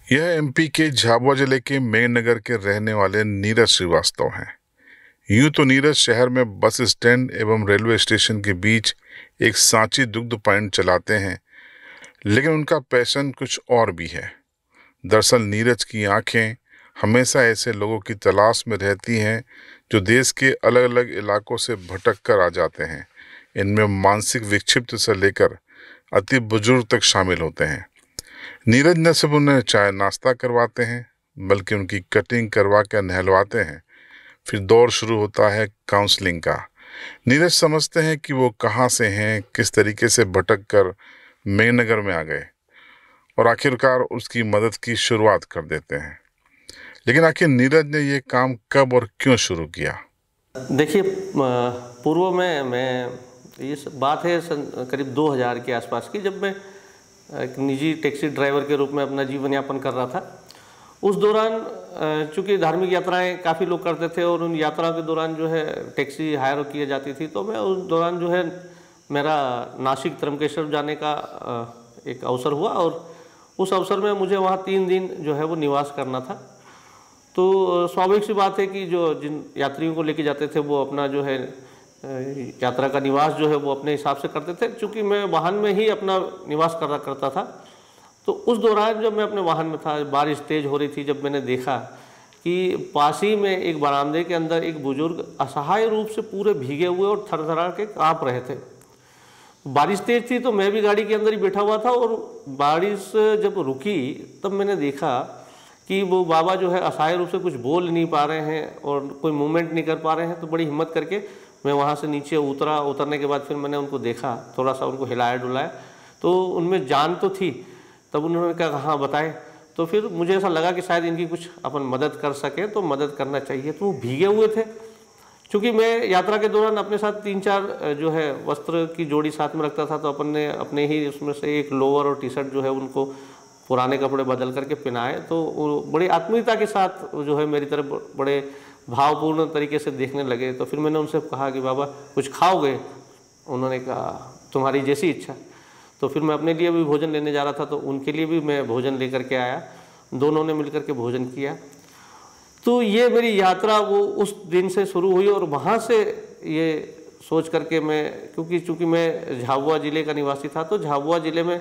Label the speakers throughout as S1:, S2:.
S1: यह एमपी के झाबुआ जिले के मेघनगर के रहने वाले नीरज श्रीवास्तव हैं। यूं तो नीरज शहर में बस स्टैंड एवं रेलवे स्टेशन के बीच एक सांची दुग्ध पॉइंट चलाते हैं, लेकिन उनका पैशन कुछ और भी है। दरअसल नीरज की आंखें हमेशा ऐसे लोगों की तलाश में रहती हैं जो देश के अलग अलग इलाकों से भटक कर आ जाते हैं। इनमें मानसिक विक्षिप्त से लेकर अति बुजुर्ग तक शामिल होते हैं। नीरज न सिर्फ उन्हें चाय नाश्ता करवाते हैं, बल्कि उनकी कटिंग करवा कर नहलवाते हैं। फिर दौर शुरू होता है काउंसलिंग का। नीरज समझते हैं कि वो कहाँ से हैं, किस तरीके से भटक कर मेघनगर में आ गए, और आखिरकार उसकी मदद की शुरुआत कर देते हैं। लेकिन आखिर नीरज ने ये काम कब और क्यों शुरू किया?
S2: देखिए, पूर्व में ये बात है करीब 2000 के आसपास की, जब मैं एक निजी टैक्सी ड्राइवर के रूप में अपना जीवन यापन कर रहा था। उस दौरान चूँकि धार्मिक यात्राएं काफ़ी लोग करते थे और उन यात्राओं के दौरान जो है टैक्सी हायर की जाती थी, तो मैं उस दौरान जो है मेरा नासिक त्र्यंबकेश्वर जाने का एक अवसर हुआ, और उस अवसर में मुझे वहाँ 3 दिन जो है वो निवास करना था। तो स्वाभाविक सी बात है कि जो जिन यात्रियों को लेके जाते थे वो अपना जो है यात्रा का निवास जो है वो अपने हिसाब से करते थे। चूँकि मैं वाहन में ही अपना निवास करता था, तो उस दौरान जब मैं अपने वाहन में था, बारिश तेज़ हो रही थी, जब मैंने देखा कि पास ही में एक बरामदे के अंदर एक बुजुर्ग असहाय रूप से पूरे भीगे हुए और थरथरा के काँप रहे थे। बारिश तेज़ थी तो मैं भी गाड़ी के अंदर ही बैठा हुआ था, और बारिश जब रुकी तब मैंने देखा कि वो बाबा जो है असहाय रूप से कुछ बोल नहीं पा रहे हैं और कोई मूवमेंट नहीं कर पा रहे हैं। तो बड़ी हिम्मत करके मैं वहाँ से नीचे उतरने के बाद फिर मैंने उनको देखा, थोड़ा सा उनको हिलाया डुलाया, तो उनमें जान तो थी। तब उन्होंने कहा हाँ बताएं। तो फिर मुझे ऐसा लगा कि शायद इनकी कुछ अपन मदद कर सकें, तो मदद करना चाहिए। तो वो भीगे हुए थे। चूँकि मैं यात्रा के दौरान अपने साथ 3-4 जो है वस्त्र की जोड़ी साथ में रखता था, तो अपन ने अपने ही उसमें से एक लोअर और टी शर्ट जो है उनको पुराने कपड़े बदल करके पहनाए। तो वो बड़ी आत्मीयता के साथ जो है मेरी तरफ बड़े भावपूर्ण तरीके से देखने लगे। तो फिर मैंने उनसे कहा कि बाबा कुछ खाओगे? उन्होंने कहा तुम्हारी जैसी इच्छा। तो फिर मैं अपने लिए भी भोजन लेने जा रहा था, तो उनके लिए भी मैं भोजन लेकर के आया। दोनों ने मिलकर के भोजन किया। तो ये मेरी यात्रा वो उस दिन से शुरू हुई, और वहाँ से ये सोच करके मैं, क्योंकि चूँकि मैं झाबुआ ज़िले का निवासी था, तो झाबुआ ज़िले में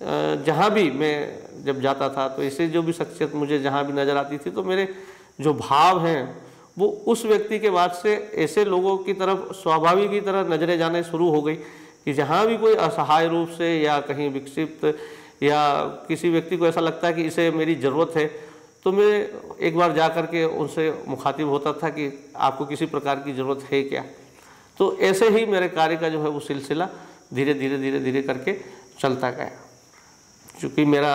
S2: जहाँ भी मैं जब जाता था, तो ऐसे जो भी शख्सियत मुझे जहाँ भी नज़र आती थी, तो मेरे जो भाव हैं वो उस व्यक्ति के बाद से ऐसे लोगों की तरफ स्वाभाविक की तरह नज़रें जाने शुरू हो गई कि जहाँ भी कोई असहाय रूप से या कहीं विक्षिप्त या किसी व्यक्ति को ऐसा लगता है कि इसे मेरी ज़रूरत है, तो मैं एक बार जा कर के उनसे मुखातिब होता था कि आपको किसी प्रकार की ज़रूरत है क्या। तो ऐसे ही मेरे कार्य का जो है वो सिलसिला धीरे धीरे करके चलता गया। चूँकि मेरा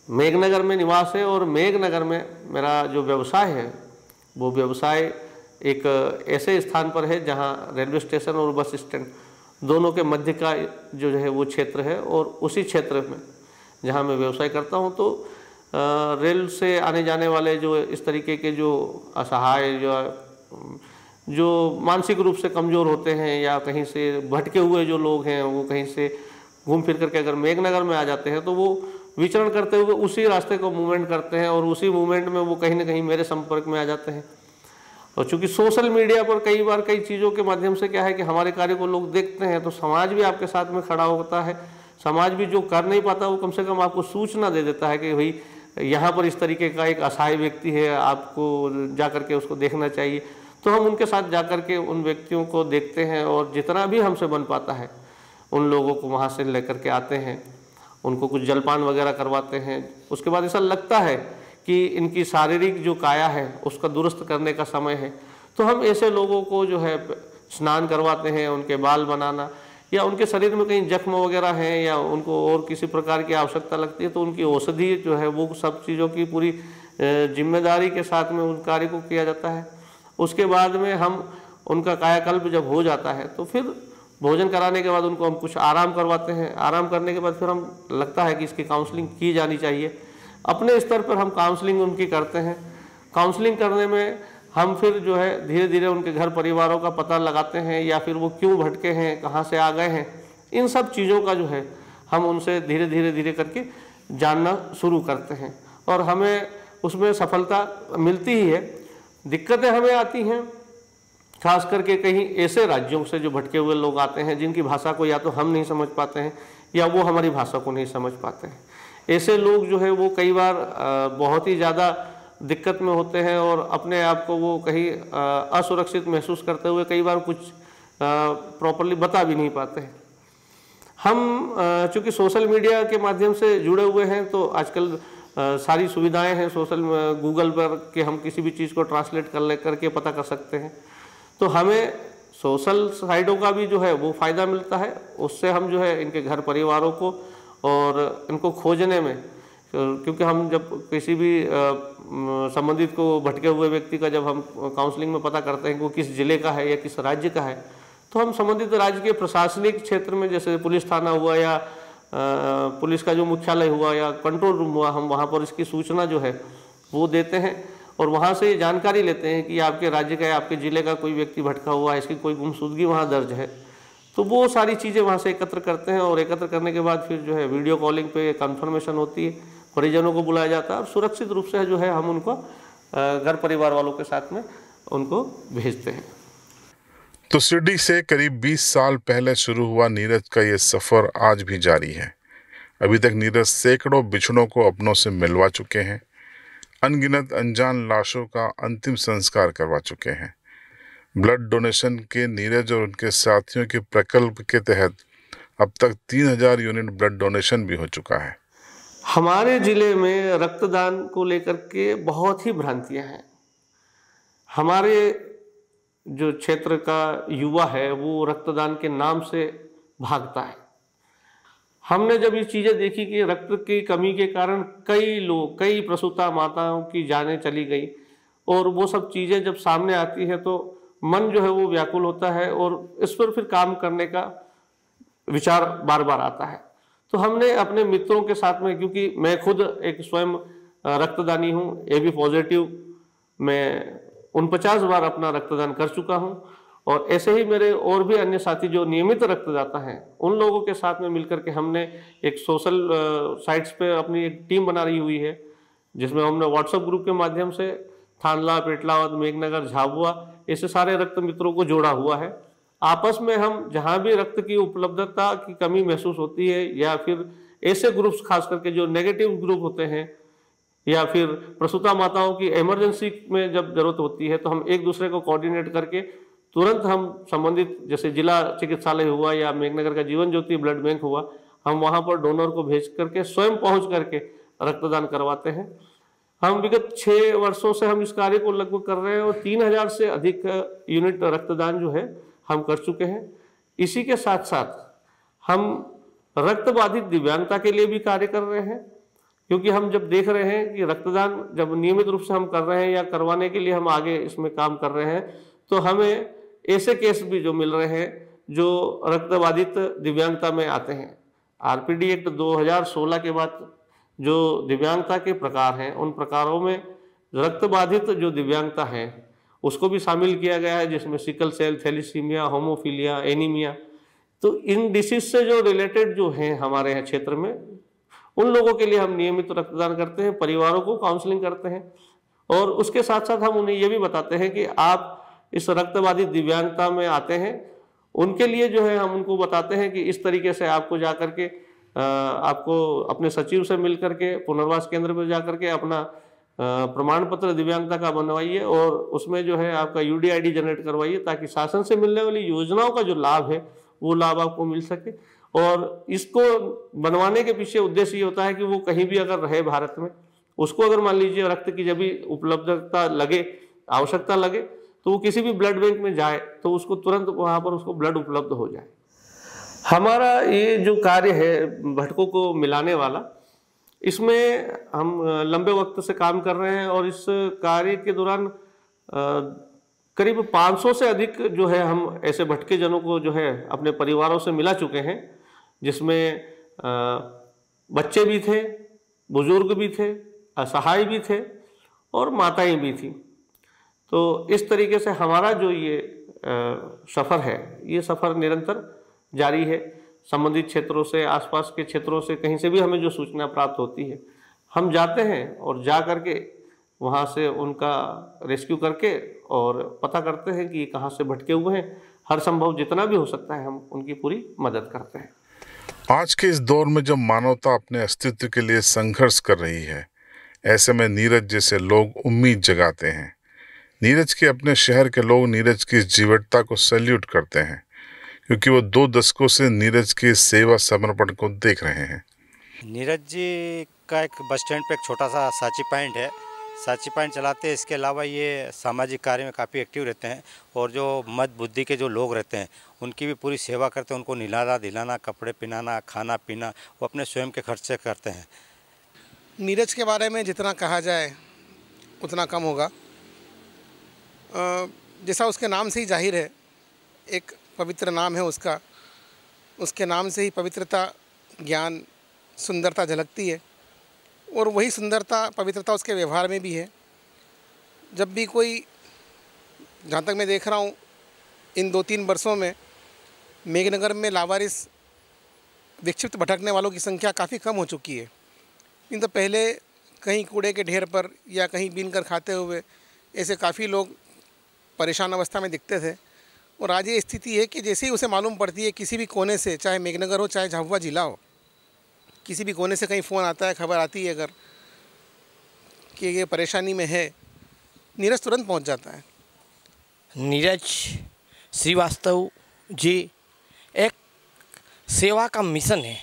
S2: मेघनगर में निवास है, और मेघनगर में मेरा जो व्यवसाय है वो व्यवसाय एक ऐसे स्थान पर है जहाँ रेलवे स्टेशन और बस स्टैंड दोनों के मध्य का जो है वो क्षेत्र है। और उसी क्षेत्र में जहाँ मैं व्यवसाय करता हूँ, तो रेल से आने जाने वाले जो इस तरीके के जो असहाय जो मानसिक रूप से कमज़ोर होते हैं या कहीं से भटके हुए जो लोग हैं, वो कहीं से घूम फिर करके अगर मेघनगर में आ जाते हैं, तो वो विचरण करते हुए उसी रास्ते को मूवमेंट करते हैं, और उसी मूवमेंट में वो कहीं ना कहीं मेरे संपर्क में आ जाते हैं। और चूँकि सोशल मीडिया पर कई बार कई चीज़ों के माध्यम से क्या है कि हमारे कार्य को लोग देखते हैं, तो समाज भी आपके साथ में खड़ा होता है। समाज भी जो कर नहीं पाता वो कम से कम आपको सूचना दे देता है कि भाई यहाँ पर इस तरीके का एक असहाय व्यक्ति है, आपको जा करके उसको देखना चाहिए। तो हम उनके साथ जा कर के उन व्यक्तियों को देखते हैं, और जितना भी हमसे बन पाता है उन लोगों को वहाँ से लेकर के आते हैं, उनको कुछ जलपान वगैरह करवाते हैं। उसके बाद ऐसा लगता है कि इनकी शारीरिक जो काया है उसका दुरुस्त करने का समय है, तो हम ऐसे लोगों को जो है स्नान करवाते हैं। उनके बाल बनाना या उनके शरीर में कहीं जख्म वगैरह हैं या उनको और किसी प्रकार की आवश्यकता लगती है, तो उनकी औषधि जो है वो सब चीज़ों की पूरी जिम्मेदारी के साथ में उन कार्य को किया जाता है। उसके बाद में हम उनका कायाकल्प जब हो जाता है, तो फिर भोजन कराने के बाद उनको हम कुछ आराम करवाते हैं। आराम करने के बाद फिर हम लगता है कि इसकी काउंसलिंग की जानी चाहिए। अपने स्तर पर हम काउंसलिंग उनकी करते हैं। काउंसलिंग करने में हम फिर जो है धीरे धीरे उनके घर परिवारों का पता लगाते हैं, या फिर वो क्यों भटके हैं, कहाँ से आ गए हैं, इन सब चीज़ों का जो है हम उनसे धीरे धीरे करके जानना शुरू करते हैं और हमें उसमें सफलता मिलती ही है। दिक्कतें हमें आती हैं खास करके कहीं ऐसे राज्यों से जो भटके हुए लोग आते हैं जिनकी भाषा को या तो हम नहीं समझ पाते हैं या वो हमारी भाषा को नहीं समझ पाते हैं। ऐसे लोग जो है वो कई बार बहुत ही ज़्यादा दिक्कत में होते हैं और अपने आप को वो कहीं असुरक्षित महसूस करते हुए कई बार कुछ प्रॉपरली बता भी नहीं पाते हैं। हम चूँकि सोशल मीडिया के माध्यम से जुड़े हुए हैं तो आजकल सारी सुविधाएं हैं सोशल गूगल पर कि हम किसी भी चीज़ को ट्रांसलेट करके पता कर सकते हैं। तो हमें सोशल साइटों का भी जो है वो फ़ायदा मिलता है, उससे हम जो है इनके घर परिवारों को और इनको खोजने में, क्योंकि हम जब किसी भी संबंधित को भटके हुए व्यक्ति का जब हम काउंसलिंग में पता करते हैं कि वो किस ज़िले का है या किस राज्य का है, तो हम संबंधित राज्य के प्रशासनिक क्षेत्र में जैसे पुलिस थाना हुआ या पुलिस का जो मुख्यालय हुआ या कंट्रोल रूम हुआ, हम वहाँ पर इसकी सूचना जो है वो देते हैं और वहाँ से जानकारी लेते हैं कि आपके राज्य का या आपके ज़िले का कोई व्यक्ति भटका हुआ है, इसकी कोई गुमशुदगी वहाँ दर्ज है। तो वो सारी चीज़ें वहाँ से एकत्र करते हैं और एकत्र करने के बाद फिर जो है वीडियो कॉलिंग पे कंफर्मेशन होती है, परिजनों को बुलाया जाता है और सुरक्षित रूप से जो है हम उनको घर परिवार वालों के साथ में उनको भेजते हैं।
S1: तो शिरडी से करीब 20 साल पहले शुरू हुआ नीरज का ये सफ़र आज भी जारी है। अभी तक नीरज सैकड़ों बिछड़ों को अपनों से मिलवा चुके हैं, अनगिनत अनजान लाशों का अंतिम संस्कार करवा चुके हैं। ब्लड डोनेशन के नीरज और उनके साथियों के प्रकल्प के तहत अब तक 3000 यूनिट ब्लड डोनेशन भी हो चुका है।
S2: हमारे ज़िले में रक्तदान को लेकर के बहुत ही भ्रांतियाँ हैं। हमारे जो क्षेत्र का युवा है वो रक्तदान के नाम से भागता है। हमने जब ये चीज़ें देखी कि रक्त की कमी के कारण कई प्रसूता माताओं की जानें चली गई और वो सब चीज़ें जब सामने आती है तो मन जो है वो व्याकुल होता है और इस पर फिर काम करने का विचार बार बार आता है। तो हमने अपने मित्रों के साथ में, क्योंकि मैं खुद एक स्वयं रक्तदानी हूँ, AB पॉजिटिव, मैं 49 बार अपना रक्तदान कर चुका हूँ और ऐसे ही मेरे और भी अन्य साथी जो नियमित रक्तदाता हैं उन लोगों के साथ में मिलकर के हमने एक सोशल साइट्स पे अपनी एक टीम बना रही हुई है, जिसमें हमने व्हाट्सएप ग्रुप के माध्यम से थानला, पेटलावद, मेघनगर, झाबुआ ऐसे सारे रक्त मित्रों को जोड़ा हुआ है। आपस में हम जहाँ भी रक्त की उपलब्धता की कमी महसूस होती है या फिर ऐसे ग्रुप्स खास करके जो नेगेटिव ग्रुप होते हैं या फिर प्रसूता माताओं की इमरजेंसी में जब जरूरत होती है तो हम एक दूसरे को कोऑर्डिनेट करके तुरंत हम संबंधित जैसे जिला चिकित्सालय हुआ या मेघनगर का जीवन ज्योति ब्लड बैंक हुआ, हम वहाँ पर डोनर को भेज करके स्वयं पहुँच करके रक्तदान करवाते हैं। हम विगत 6 वर्षों से हम इस कार्य को लगभग कर रहे हैं और 3000 से अधिक यूनिट रक्तदान जो है हम कर चुके हैं। इसी के साथ साथ हम रक्त बाधित दिव्यांगता के लिए भी कार्य कर रहे हैं, क्योंकि हम जब देख रहे हैं कि रक्तदान जब नियमित रूप से हम कर रहे हैं या करवाने के लिए हम आगे इसमें काम कर रहे हैं तो हमें ऐसे केस भी जो मिल रहे हैं जो रक्त बाधित दिव्यांगता में आते हैं। RPD एक्ट 2016 के बाद जो दिव्यांगता के प्रकार हैं उन प्रकारों में रक्त बाधित जो दिव्यांगता है उसको भी शामिल किया गया है, जिसमें sickle cell, thalassemia, haemophilia, anaemia. तो इन डिसीज से जो रिलेटेड जो हैं हमारे यहाँ क्षेत्र में उन लोगों के लिए हम नियमित रक्तदान करते हैं, परिवारों को काउंसलिंग करते हैं और उसके साथ साथ हम उन्हें ये भी बताते हैं कि आप इस रक्तबाधित दिव्यांगता में आते हैं, उनके लिए जो है हम उनको बताते हैं कि इस तरीके से आपको जा करके आपको अपने सचिव से मिल करके पुनर्वास केंद्र पर जा करके अपना प्रमाण पत्र दिव्यांगता का बनवाइए और उसमें जो है आपका UDID जनरेट करवाइए ताकि शासन से मिलने वाली योजनाओं का जो लाभ है वो लाभ आपको मिल सके। और इसको बनवाने के पीछे उद्देश्य ये होता है कि वो कहीं भी अगर रहे भारत में, उसको अगर मान लीजिए रक्त की जब भी उपलब्धता लगे, आवश्यकता लगे, तो वो किसी भी ब्लड बैंक में जाए तो उसको तुरंत वहाँ पर उसको ब्लड उपलब्ध हो जाए। हमारा ये जो कार्य है भटकों को मिलाने वाला, इसमें हम लंबे वक्त से काम कर रहे हैं और इस कार्य के दौरान करीब 500 से अधिक जो है हम ऐसे भटके जनों को जो है अपने परिवारों से मिला चुके हैं, जिसमें बच्चे भी थे, बुजुर्ग भी थे, असहाय भी थे और माताएं भी थी। तो इस तरीके से हमारा जो ये सफ़र है, ये सफ़र निरंतर जारी है। संबंधित क्षेत्रों से, आसपास के क्षेत्रों से, कहीं से भी हमें जो सूचना प्राप्त होती है, हम जाते हैं और जा करके वहाँ से उनका रेस्क्यू करके और पता करते हैं कि ये कहाँ से भटके हुए हैं। हर संभव जितना भी हो सकता है हम उनकी पूरी मदद करते हैं।
S1: आज के इस दौर में जब मानवता अपने अस्तित्व के लिए संघर्ष कर रही है, ऐसे में नीरज जैसे लोग उम्मीद जगाते हैं। नीरज के अपने शहर के लोग नीरज की इस जीवटता को सैल्यूट करते हैं, क्योंकि वो 2 दशकों से नीरज के सेवा समर्पण को देख रहे हैं।
S3: नीरज जी का एक बस स्टैंड पे एक छोटा सा सांची पॉइंट है, सांची पॉइंट चलाते हैं। इसके अलावा ये सामाजिक कार्य में काफ़ी एक्टिव रहते हैं और जो मद बुद्धि के जो लोग रहते हैं उनकी भी पूरी सेवा करते हैं। उनको नहलाना धुलाना, कपड़े पहनाना, खाना पीना वो अपने स्वयं के खर्च से करते हैं।
S4: नीरज के बारे में जितना कहा जाए उतना कम होगा। जैसा उसके नाम से ही जाहिर है, एक पवित्र नाम है उसका, उसके नाम से ही पवित्रता, ज्ञान, सुंदरता झलकती है और वही सुंदरता, पवित्रता उसके व्यवहार में भी है। जब भी कोई, जहाँ तक मैं देख रहा हूँ, इन 2-3 वर्षों में मेघनगर में लावारिस विक्षिप्त भटकने वालों की संख्या काफ़ी कम हो चुकी है। नहीं तो पहले कहीं कूड़े के ढेर पर या कहीं बीन कर खाते हुए ऐसे काफ़ी लोग परेशान अवस्था में दिखते थे और आज ये स्थिति है कि जैसे ही उसे मालूम पड़ती है किसी भी कोने से, चाहे मेघनगर हो चाहे झाबुआ जिला हो, किसी भी कोने से कहीं फ़ोन आता है, खबर आती है अगर कि ये परेशानी में है, नीरज तुरंत पहुंच जाता है।
S5: नीरज श्रीवास्तव जी एक सेवा का मिशन है,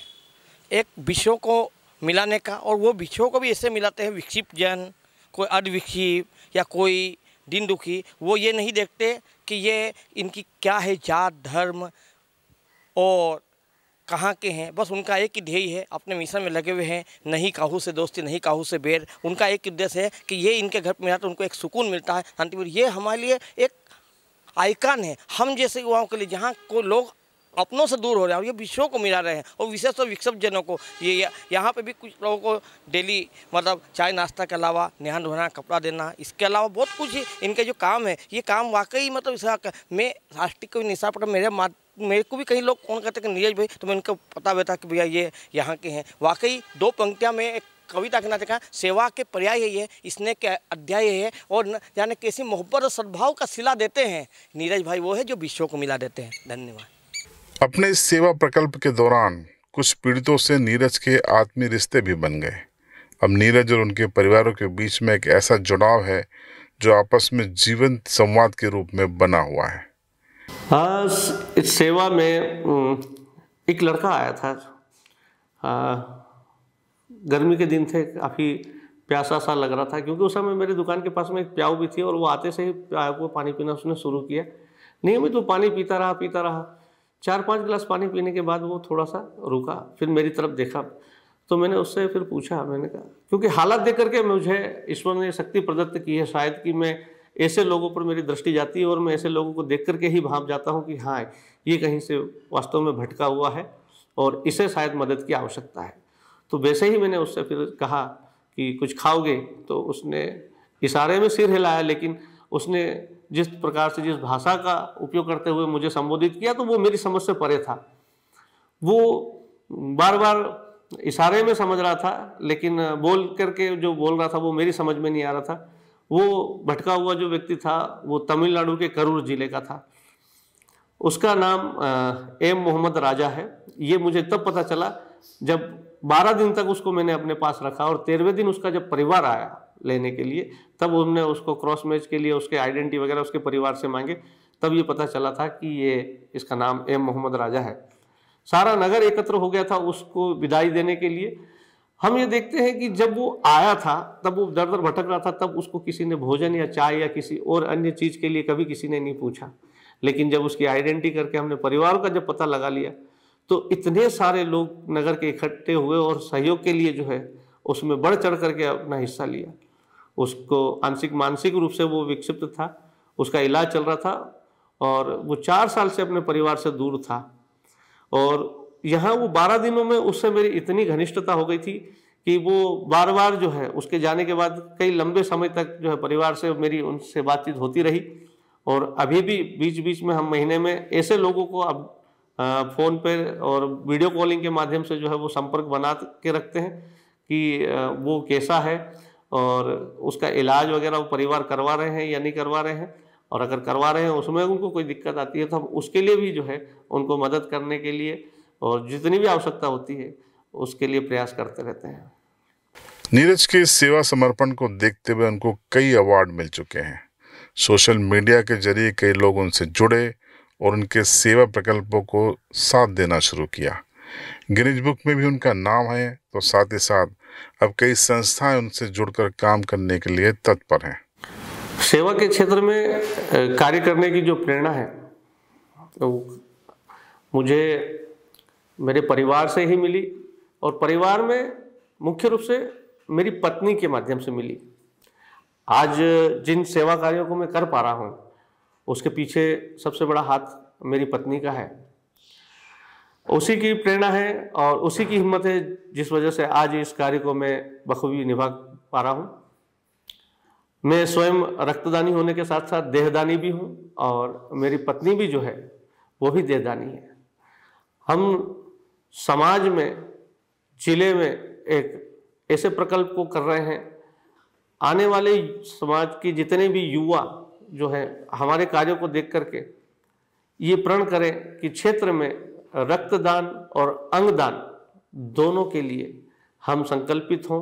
S5: एक विश्व को मिलाने का, और वो विश्व को भी ऐसे मिलाते हैं, विक्षिप्त जन, कोई अर्धविक्षिप्त या कोई दिन दुखी, वो ये नहीं देखते कि ये इनकी क्या है जात, धर्म और कहाँ के हैं। बस उनका एक ही ध्येय है, अपने मिशन में लगे हुए हैं, नहीं काहू से दोस्ती, नहीं काहू से बैर। उनका एक उद्देश्य है कि ये इनके घर में तो उनको एक सुकून मिलता है, शांति। ये हमारे लिए एक आइकन है, हम जैसे युवाओं के लिए, जहाँ को लोग अपनों से दूर हो रहे हैं और ये विश्व को मिला रहे हैं, और विशेष तौर विक्षिप्त जनों को। ये यहाँ पे भी कुछ लोगों को डेली मतलब चाय नाश्ता के अलावा नहाना धोना, कपड़ा देना, इसके अलावा बहुत कुछ इनके जो काम है, ये काम वाकई मतलब इसका मैं राष्ट्रीय को निशा पड़ा मेरे को भी कई लोग फोन करते कि नीरज भाई, तो मैं उनको पता बेटा कि भैया ये यहाँ के हैं। वाकई 2 पंक्तियाँ में एक कविता कहना चाहता, सेवा के पर्याय यही है, स्नेह के अध्याय है, और न जाने कैसी मोहब्बत और सद्भाव का सिला देते हैं। नीरज भाई वो है जो विश्व को मिला देते हैं। धन्यवाद।
S1: अपने इस सेवा प्रकल्प के दौरान कुछ पीड़ितों से नीरज के आत्मीय रिश्ते भी बन गए। अब नीरज और उनके परिवारों के बीच में एक ऐसा जुड़ाव है जो आपस में जीवंत संवाद के रूप में बना हुआ है।
S2: हाँ, इस सेवा में एक लड़का आया था। गर्मी के दिन थे, काफ़ी प्यासा सा लग रहा था, क्योंकि उस समय मेरी दुकान के पास में एक प्याऊ भी थी और वो आते से ही प्याऊ को पानी पीना उसने शुरू किया। नियमित वो पानी पीता रहा। 4-5 गिलास पानी पीने के बाद वो थोड़ा सा रुका, फिर मेरी तरफ देखा। तो मैंने उससे फिर पूछा, मैंने कहा, क्योंकि हालात देख करके मुझे ईश्वर ने शक्ति प्रदत्त की है शायद कि मैं ऐसे लोगों पर मेरी दृष्टि जाती है और मैं ऐसे लोगों को देख करके ही भाप जाता हूँ कि हाँ, ये कहीं से वास्तव में भटका हुआ है और इसे शायद मदद की आवश्यकता है। तो वैसे ही मैंने उससे फिर कहा कि कुछ खाओगे, तो उसने इशारे में सिर हिलाया, लेकिन उसने जिस प्रकार से, जिस भाषा का उपयोग करते हुए मुझे संबोधित किया, तो वो मेरी समझ से परे था। वो बार बार इशारे में समझ रहा था, लेकिन बोल करके जो बोल रहा था वो मेरी समझ में नहीं आ रहा था। वो भटका हुआ जो व्यक्ति था वो तमिलनाडु के करूर जिले का था। उसका नाम एम मोहम्मद राजा है। ये मुझे तब पता चला जब 12 दिन तक उसको मैंने अपने पास रखा और 13वें दिन उसका जब परिवार आया लेने के लिए, तब उन्होंने उसको क्रॉस मैच के लिए उसके आइडेंटिटी वगैरह उसके परिवार से मांगे। तब ये पता चला था कि ये इसका नाम एम मोहम्मद राजा है। सारा नगर एकत्र हो गया था उसको विदाई देने के लिए। हम ये देखते हैं कि जब वो आया था तब वो दर दर भटक रहा था, तब उसको किसी ने भोजन या चाय या किसी और अन्य चीज़ के लिए कभी किसी ने नहीं पूछा। लेकिन जब उसकी आइडेंटिटी करके हमने परिवार का जब पता लगा लिया, तो इतने सारे लोग नगर के इकट्ठे हुए और सहयोग के लिए जो है उसमें बढ़ चढ़ करके अपना हिस्सा लिया। उसको आंशिक मानसिक रूप से वो विक्षिप्त था, उसका इलाज चल रहा था और वो 4 साल से अपने परिवार से दूर था। और यहाँ वो 12 दिनों में उससे मेरी इतनी घनिष्ठता हो गई थी कि वो बार बार जो है उसके जाने के बाद कई लंबे समय तक जो है परिवार से मेरी उनसे बातचीत होती रही। और अभी भी बीच बीच में हम महीने में ऐसे लोगों को अब फ़ोन पे और वीडियो कॉलिंग के माध्यम से जो है वो संपर्क बना के रखते हैं कि वो कैसा है और उसका इलाज वगैरह वो परिवार करवा रहे हैं या नहीं करवा रहे हैं, और अगर करवा रहे हैं उसमें उनको कोई दिक्कत आती है तो हम उसके लिए भी जो है उनको मदद करने के लिए और जितनी भी आवश्यकता होती है उसके लिए प्रयास करते रहते हैं।
S1: नीरज के सेवा समर्पण को देखते हुए उनको कई अवार्ड मिल चुके हैं। सोशल मीडिया के जरिए कई लोग उनसे जुड़े और उनके सेवा प्रकल्पों को साथ देना शुरू किया। गिनीज बुक में भी उनका नाम है, तो साथ ही साथ अब कई संस्थाएं उनसे जुड़कर काम करने के लिए तत्पर हैं।
S2: सेवा के क्षेत्र में कार्य करने की जो प्रेरणा है तो मुझे मेरे परिवार से ही मिली, और परिवार में मुख्य रूप से मेरी पत्नी के माध्यम से मिली। आज जिन सेवा कार्यों को मैं कर पा रहा हूँ उसके पीछे सबसे बड़ा हाथ मेरी पत्नी का है। उसी की प्रेरणा है और उसी की हिम्मत है जिस वजह से आज इस कार्य को मैं बखूबी निभा पा रहा हूँ। मैं स्वयं रक्तदानी होने के साथ साथ देहदानी भी हूँ और मेरी पत्नी भी जो है वो भी देहदानी है। हम समाज में, जिले में एक ऐसे प्रकल्प को कर रहे हैं, आने वाले समाज के जितने भी युवा जो है हमारे कार्यों को देख करके ये प्रण करें कि क्षेत्र में रक्तदान और अंगदान दोनों के लिए हम संकल्पित हों।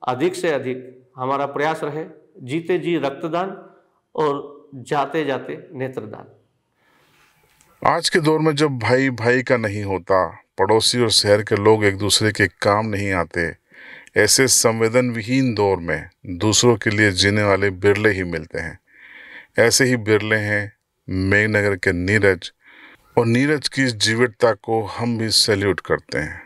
S2: अधिक से अधिक हमारा प्रयास रहे जीते जी रक्तदान और जाते जाते नेत्रदान।
S1: आज के दौर में जब भाई भाई का नहीं होता, पड़ोसी और शहर के लोग एक दूसरे के काम नहीं आते, ऐसे संवेदन विहीन दौर में दूसरों के लिए जीने वाले बिरले ही मिलते हैं। ऐसे ही बिरले हैं मेघनगर के नीरज, और नीरज की इस जीवटता को हम भी सैल्यूट करते हैं।